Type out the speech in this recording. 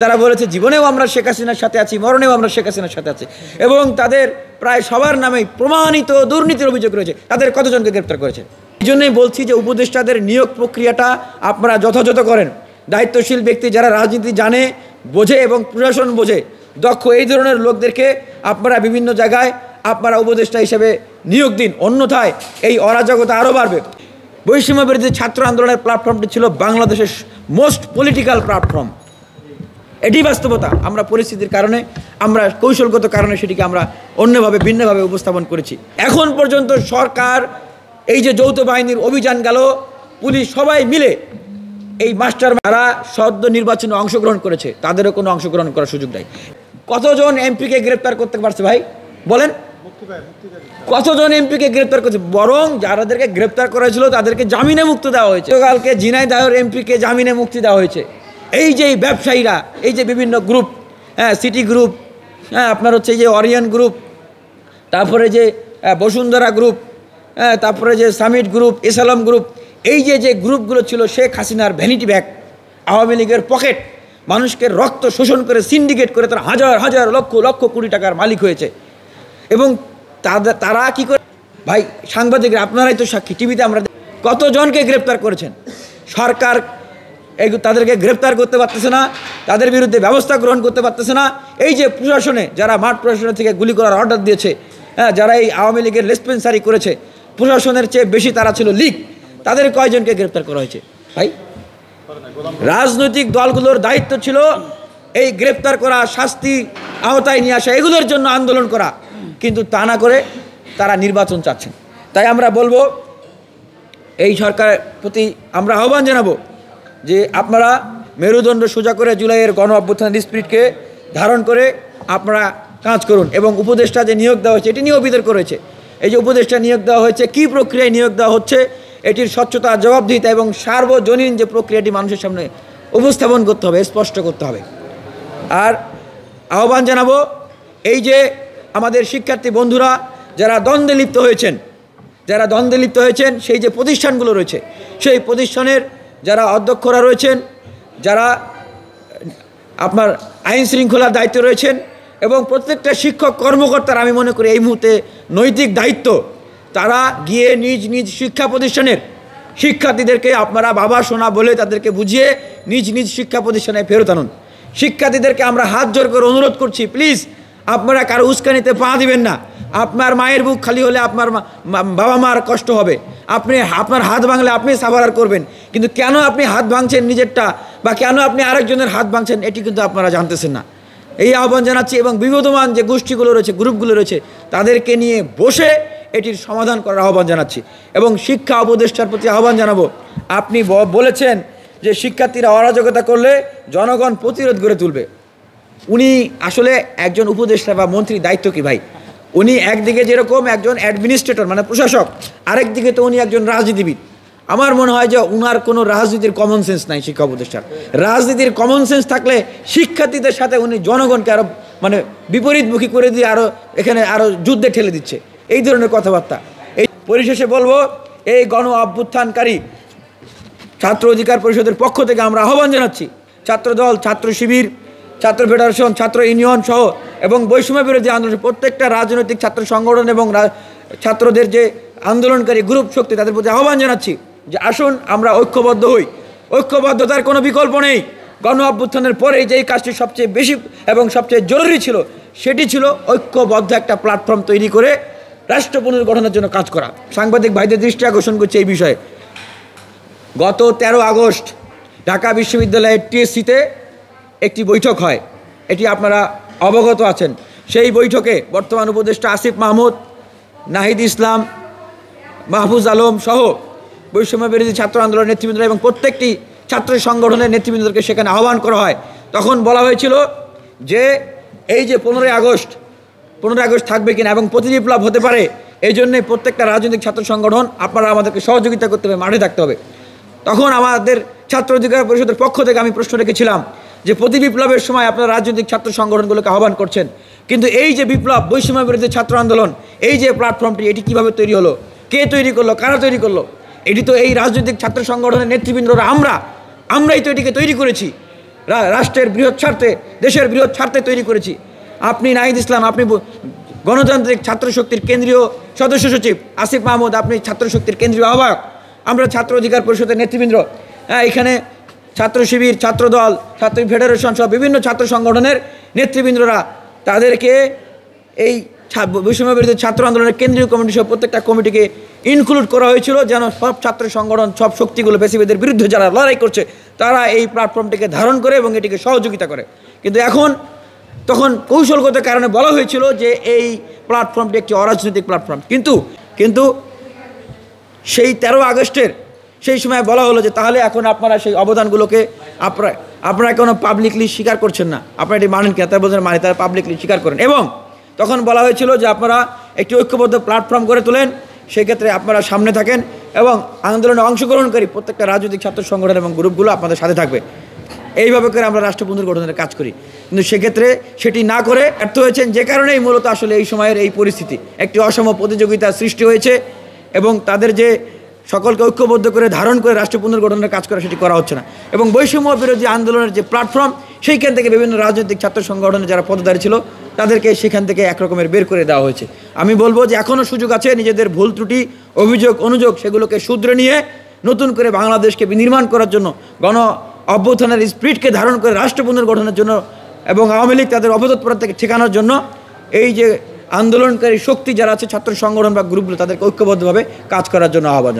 তারা বলেছে জীবনেও আমরা শেখ হাসিনার সাথে আছি, মরণেও আমরা শেখ হাসিনার সাথে আছি, এবং তাদের প্রায় সবার নামেই প্রমাণিত দুর্নীতির অভিযোগ রয়েছে। তাদের কতজনকে গ্রেপ্তার করেছে? এই জন্যই বলছি যে উপদেষ্টাদের নিয়োগ প্রক্রিয়াটা আপনারা যথাযথ করেন। দায়িত্বশীল ব্যক্তি যারা রাজনীতি জানে, বোঝে এবং প্রশাসন বোঝে, দক্ষ এই ধরনের লোকদেরকে আপনারা বিভিন্ন জায়গায় আপনারা উপদেষ্টা হিসেবে নিয়োগ দিন, অন্যথায় এই অরাজকতা আরও বাড়বে। বৈষম্য বিরোধী ছাত্র আন্দোলনের প্ল্যাটফর্মটি ছিল বাংলাদেশের মোস্ট পলিটিক্যাল প্ল্যাটফর্ম। এটি বাস্তবতা। আমরা পরিস্থিতির কারণে, আমরা কৌশলগত কারণে সেটিকে আমরা অন্যভাবে ভিন্নভাবে উপস্থাপন করেছি। এখন পর্যন্ত সরকার এই যে যৌথ বাহিনীর অভিযান গেল, পুলিশ সবাই মিলে এই মাস্টার যারা সদ্য নির্বাচনে অংশগ্রহণ করেছে তাদেরও কোনো অংশগ্রহণ করার সুযোগ নেই। কতজন এমপিকে গ্রেপ্তার করতে পারছে ভাই বলেন? কতজন এমপিকে গ্রেপ্তার করছে? বরং যাদেরকে গ্রেপ্তার করা হয়েছিল তাদেরকে জামিনে মুক্তি দেওয়া হয়েছে। গতকালকে ঝিনাইদহের এমপিকে জামিনে মুক্তি দেওয়া হয়েছে। এই যে ব্যবসায়ীরা, এই যে বিভিন্ন গ্রুপ, সিটি গ্রুপ, আপনার হচ্ছে যে অরিয়ন গ্রুপ, তারপরে যে বসুন্ধরা গ্রুপ, তারপরে যে সামিট গ্রুপ, এসালাম গ্রুপ, এই যে গ্রুপগুলো ছিল শেখ হাসিনার ভ্যানিটি ব্যাগ, আওয়ামী লীগের পকেট, মানুষকে রক্ত শোষণ করে সিন্ডিকেট করে তারা হাজার হাজার লক্ষ লক্ষ কোটি টাকার মালিক হয়েছে। এবং তারা কি করে ভাই, সাংবাদিকরা আপনারাই তো সাক্ষী, টিভিতে আমরা কতজনকে গ্রেপ্তার করেছেন। সরকার তাদেরকে গ্রেপ্তার করতে পারতেছে না, তাদের বিরুদ্ধে ব্যবস্থা গ্রহণ করতে পারতেছে না। এই যে প্রশাসনে যারা মাঠ প্রশাসনের থেকে গুলি করার অর্ডার দিয়েছে, যারা এই আওয়ামী লীগের লেসপেন্সারি করেছে, প্রশাসনের চেয়ে বেশি তারা ছিল লীগ, তাদের কয়জনকে গ্রেপ্তার করা হয়েছে ভাই? রাজনৈতিক দলগুলোর দায়িত্ব ছিল এই গ্রেপ্তার করা, শাস্তি আওতায় নিয়ে আসা, এগুলোর জন্য আন্দোলন করা, কিন্তু তা না করে তারা নির্বাচন চাচ্ছেন। তাই আমরা বলবো, এই সরকারের প্রতি আমরা আহ্বান জানাবো যে আপনারা মেরুদণ্ড সোজা করে জুলাইয়ের গণ অভ্যুত্থানের স্পিরিটকে ধারণ করে আপনারা কাজ করুন। এবং উপদেষ্টা যে নিয়োগ দেওয়া হয়েছে এটি নিয়েও বিতর্ক রয়েছে। এই যে উপদেষ্টা নিয়োগ দেওয়া হয়েছে, কী প্রক্রিয়ায় নিয়োগ দেওয়া হচ্ছে, এটির স্বচ্ছতা, জবাবদিহিতা এবং সার্বজনীন যে প্রক্রিয়াটি মানুষের সামনে উপস্থাপন করতে হবে, স্পষ্ট করতে হবে। আর আহ্বান জানাবো, এই যে আমাদের শিক্ষার্থী বন্ধুরা যারা দ্বন্দ্বে লিপ্ত হয়েছেন, সেই যে প্রতিষ্ঠানগুলো রয়েছে, সেই প্রতিষ্ঠানের যারা অধ্যক্ষরা রয়েছেন, যারা আপনার আইন শৃঙ্খলার দায়িত্বে রয়েছেন, এবং প্রত্যেকটা শিক্ষক কর্মকর্তার আমি মনে করি এই মুহূর্তে নৈতিক দায়িত্ব, তারা গিয়ে নিজ নিজ শিক্ষা প্রতিষ্ঠানের শিক্ষার্থীদেরকে আপনারা বাবা সোনা বলে তাদেরকে বুঝিয়ে নিজ নিজ শিক্ষা প্রতিষ্ঠানে ফেরত আনুন। শিক্ষার্থীদেরকে আমরা হাত জোর করে অনুরোধ করছি, প্লিজ আপনারা কারো উস্কানিতে পা দিবেন না। আপনার মায়ের বুক খালি হলে আপনার বাবা মার কষ্ট হবে। আপনি আপনার হাত ভাঙলে আপনি সাবারার করবেন, কিন্তু কেন আপনি হাত ভাঙছেন নিজেরটা, বা কেন আপনি আরেকজনের হাত ভাঙছেন, এটি কিন্তু আপনারা জানতেছেন না। এই আহ্বান জানাচ্ছি, এবং বিবদমান যে গোষ্ঠীগুলো রয়েছে, গ্রুপগুলো রয়েছে, তাদেরকে নিয়ে বসে এটির সমাধান করার আহ্বান জানাচ্ছি। এবং শিক্ষা উপদেষ্টার প্রতি আহ্বান জানাবো, আপনি বলেছেন যে শিক্ষার্থীরা অরাজকতা করলে জনগণ প্রতিরোধ গড়ে তুলবে। উনি আসলে একজন উপদেষ্টা বা মন্ত্রীর দায়িত্ব কি ভাই? উনি একদিকে যেরকম একজন অ্যাডমিনিস্ট্রেটর মানে প্রশাসক, আরেকদিকে তো উনি একজন রাজনীতিবিদ। আমার মনে হয় যে উনার কোনো রাজনীতির কমন সেন্স নাই। শিক্ষা উপদেষ্টার রাজনীতির কমন সেন্স থাকলে শিক্ষার্থীদের সাথে উনি জনগণকে আরও মানে বিপরীতমুখী করে দিয়ে এখানে আরও যুদ্ধে ঠেলে দিচ্ছে, এই ধরনের কথাবার্তা। এই পরিশেষে বলবো, এই গণ অভ্যুত্থানকারী ছাত্র অধিকার পরিষদের পক্ষ থেকে আমরা আহ্বান জানাচ্ছি, ছাত্রদল, ছাত্র শিবির, ছাত্র ফেডারেশন, ছাত্র ইউনিয়ন সহ এবং বৈষম্য বিরোধী আন্দোলনের প্রত্যেকটা রাজনৈতিক ছাত্র সংগঠন এবং ছাত্রদের যে আন্দোলনকারী গ্রুপ শক্তি, তাদের প্রতি আহ্বান জানাচ্ছি যে আসুন আমরা ঐক্যবদ্ধ হই। ঐক্যবদ্ধতার কোনো বিকল্প নেই। গণ অভ্যুত্থানের পরে যেই কাজটি সবচেয়ে বেশি এবং সবচেয়ে জরুরি ছিল, সেটি ছিল ঐক্যবদ্ধ একটা প্ল্যাটফর্ম তৈরি করে রাষ্ট্র পুনর্গঠনের জন্য কাজ করা। সাংবাদিক ভাইদের দৃষ্টি আকর্ষণ করছে এই বিষয়ে। গত 13 আগস্ট ঢাকা বিশ্ববিদ্যালয়ের টিএসসিতে একটি বৈঠক হয়, এটি আপনারা অবগত আছেন। সেই বৈঠকে বর্তমান উপদেষ্টা আসিফ মাহমুদ, নাহিদ ইসলাম, মাহফুজ আলম সহ বৈষম্য বিরোধী ছাত্র আন্দোলনের নেতৃবৃন্দ এবং প্রত্যেকটি ছাত্র সংগঠনের নেতৃবৃন্দকে সেখানে আহ্বান করা হয়। তখন বলা হয়েছিল যে এই যে 15 আগস্ট থাকবে কিনা এবং প্রতিবিপ্লব হতে পারে, এই জন্যে প্রত্যেকটা রাজনৈতিক ছাত্র সংগঠন আপনারা আমাদেরকে সহযোগিতা করতে হবে, মাঠে থাকতে হবে। তখন আমাদের ছাত্র অধিকার পরিষদের পক্ষ থেকে আমি প্রশ্ন রেখেছিলাম যে প্রতি বিপ্লবের সময় আপনারা রাজনৈতিক ছাত্র সংগঠনগুলোকে আহ্বান করছেন, কিন্তু এই যে বিপ্লব, বৈষম্য বিরোধী ছাত্র আন্দোলন, এই যে প্ল্যাটফর্মটি, এটি কীভাবে তৈরি হলো, কে তৈরি করলো, কারা তৈরি করলো? এটি তো এই রাজনৈতিক ছাত্র সংগঠনের নেতৃবৃন্দরা আমরাই তো এটিকে তৈরি করেছি। রাষ্ট্রের বৃহৎ স্বার্থে, দেশের বৃহৎ স্বার্থে তৈরি করেছি। আপনি নাহিদ ইসলাম, আপনি গণতান্ত্রিক ছাত্র শক্তির কেন্দ্রীয় সদস্য সচিব, আসিফ মাহমুদ আপনি ছাত্র শক্তির কেন্দ্রীয় আহ্বায়ক, আমরা ছাত্র অধিকার পরিষদের নেতৃবৃন্দ, এখানে ছাত্র শিবির, ছাত্রদল, ছাত্র ফেডারেশন সহ বিভিন্ন ছাত্র সংগঠনের নেতৃবৃন্দরা, তাদেরকে এই বৈষম্য বিরোধী ছাত্র আন্দোলনের কেন্দ্রীয় কমিটি সহ প্রত্যেকটা কমিটিকে ইনক্লুড করা হয়েছিল, যেন সব ছাত্র সংগঠন, সব শক্তিগুলো ফ্যাসিবাদের বিরুদ্ধে যারা লড়াই করছে তারা এই প্ল্যাটফর্মটিকে ধারণ করে এবং এটিকে সহযোগিতা করে। কিন্তু তখন কৌশলগত কারণে বলা হয়েছিল যে এই প্ল্যাটফর্মটি একটি অরাজনৈতিক প্ল্যাটফর্ম। কিন্তু সেই 13 আগস্টের সেই সময় বলা হলো যে তাহলে এখন আপনারা সেই অবদানগুলোকে আপনারা কোনো পাবলিকলি স্বীকার করছেন না, আপনারা এটি মানেন কেন? তারা বলছেন মানে, তারা পাবলিকলি স্বীকার করেন। এবং তখন বলা হয়েছিল যে আপনারা একটি ঐক্যবদ্ধ প্ল্যাটফর্ম করে তোলেন, সেক্ষেত্রে আপনারা সামনে থাকেন এবং আন্দোলনে অংশগ্রহণকারী প্রত্যেকটা রাজনৈতিক ছাত্র সংগঠন এবং গ্রুপগুলো আপনাদের সাথে থাকবে। এইভাবে করে আমরা রাষ্ট্র পুনর্গঠনের কাজ করি। কিন্তু সেক্ষেত্রে সেটি না করে ব্যর্থ হয়েছেন, যে কারণেই মূলত আসলে এই সময়ের এই পরিস্থিতি, একটি অসম প্রতিযোগিতার সৃষ্টি হয়েছে এবং তাদের যে সকলকে ঐক্যবদ্ধ করে ধারণ করে রাষ্ট্র পুনর্গঠনের কাজ করা, সেটি করা হচ্ছে না। এবং বৈষম্য বিরোধী আন্দোলনের যে প্ল্যাটফর্ম, সেইখান থেকে বিভিন্ন রাজনৈতিক ছাত্র সংগঠনের যারা পদধারী ছিল তাদেরকে সেখান থেকে একরকমের বের করে দেওয়া হয়েছে। আমি বলবো যে এখনও সুযোগ আছে নিজেদের ভুল ত্রুটি, অভিযোগ, অনুযোগ সেগুলোকে শুধরে নিয়ে নতুন করে বাংলাদেশকে বিনির্মাণ করার জন্য, গণ অভ্যুত্থানের স্পিরিটকে ধারণ করে রাষ্ট্র পুনর্গঠনের জন্য এবং আওয়ামী লীগ তাদের অপতৎপরতা থেকে ঠেকানোর জন্য এই যে আন্দোলনকারী শক্তি যারা আছে ছাত্র সংগঠন বা গ্রুপগুলো, তাদেরকে ঐক্যবদ্ধভাবে কাজ করার জন্য আহ্বান।